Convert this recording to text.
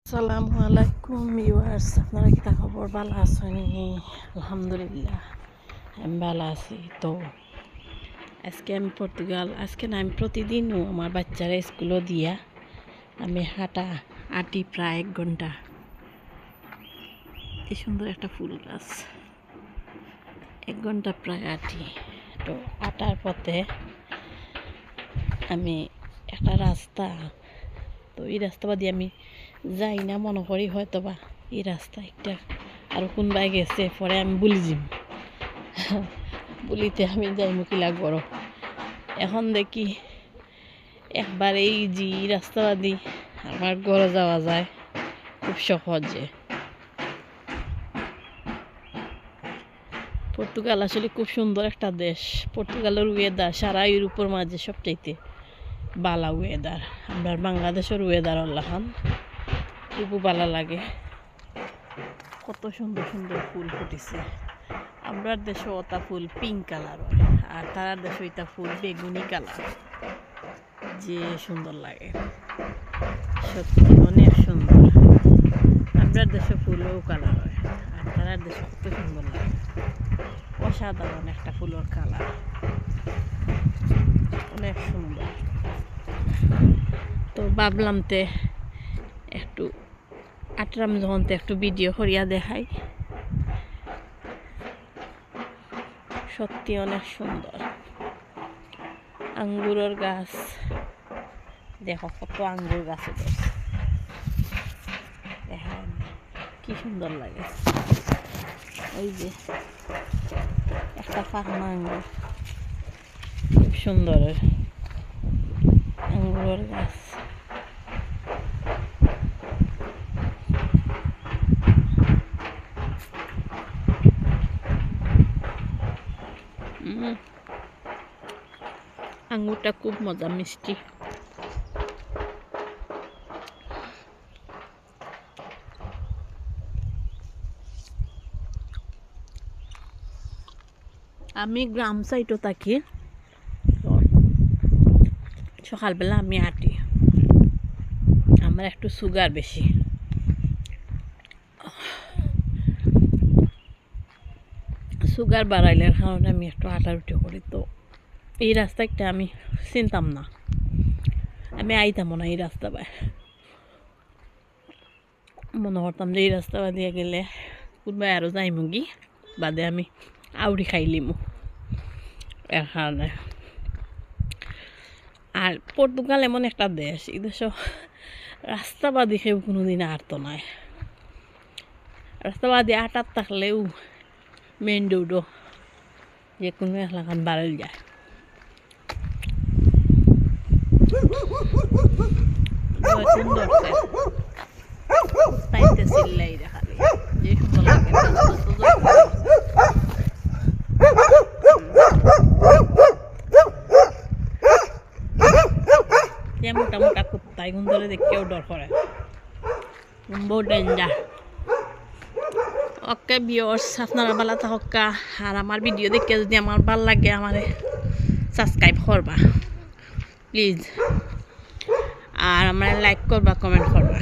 আসসালামু আলাইকুম ভিউয়ার্স, আপনারা কি খবর? ভালো আছেন? আলহামদুলিল্লাহ আমি ভালো আছি। তো আজকে আমি আজকে না, আমি প্রতিদিনও আমার বাচ্চারা স্কুলও দিয়া আমি আটি প্রায় 1 ঘন্টা। কি সুন্দর একটা ফুল গাছ, 1 ঘন্টা প্রায় আটি। তো আটার পথে আমি একটা রাস্তা, তো এই রাস্তা দিয়ে আমি যাই না, মনে করি হয়তো বা এই রাস্তা একটা আর কোনবাই গেছে, পরে আমি বুলি যাম বুলিতে আমি যাই মুখি লাগবো। এখন দেখি একবার এই যে রাস্তা দি আমার ঘরে যাওয়া যায় খুব সহজে। পর্তুগাল আসলে খুব সুন্দর একটা দেশ। পর্তুগালের ওয়েদার সারা ইউরোপের মাঝে সবচাইতে বালা ওয়েদার। আমরা বাংলাদেশের ওয়েদার আল্লাহান খুব ভালো লাগে। কত সুন্দর সুন্দর ফুল ফুটেছে। আমরা দেশে ওটা ফুল পিঙ্ক কালার, আর তারা দেশে এটা ফুল বেগুনি কালার। যে সুন্দর লাগে, সত্যি অনেক সুন্দর। আমরা দেশে ফুলও কালার হয়, আর তারা দেশে কত সুন্দর লাগে। অসাধারণ একটা ফুলের কালার, অনেক সুন্দর। তো ভাবলাম তে একটু আটরাম যখন একটু ভিডিও করিয়া দেখাই। সত্যি অনেক সুন্দর। আঙ্গুরের গাছ দেখো, কত আঙ্গুর গাছে দেখেন কি সুন্দর লাগে। ওই যে একটা পাখনা আঙ্গুর, খুব সুন্দর আঙ্গুরের গাছ। আঙ্গুরটা খুব মজা, মিষ্টি। আমি গ্রাম সাইডও থাকি। সকালবেলা আমি আটি, আমার একটু সুগার বেশি। সুগার বাড়াইলের কারণে আমি একটু আটা রুটি করি। তো এই রাস্তাটা আমি চিনতাম না, আমি আইতাম না এই রাস্তা বাই। মনে করতাম যে এই রাস্তা দিয়ে গেলে কোনবাই আরও যাইমু গি, বাদে আমি আউরি খাইলিমু এর কারণে। আর পর্তুগাল এমন একটা দেশ, এই দেশ রাস্তা বাদি কেউ কোনোদিন আটতো নাই। রাস্তা বাদি আটার থাকলেও মেন রোডও যে কোনো এলাকান বাড়াল যায়। সুন্দর তাইতে চিল্লাই দেখালে যে সুন্দর লাগে। মোটা মোটা কুত্তা এগুন ধরে দেখতেও ডর করে, বহু ডেঞ্জার। ওকে ভিউয়ার্স, আপনারা ভালো থাকা। আর আমার ভিডিও দেখে যদি আমার ভালো লাগে, আমারে সাবস্ক্রাইব করবা প্লিজ, আর আমার লাইক করবা, কমেন্ট করবা।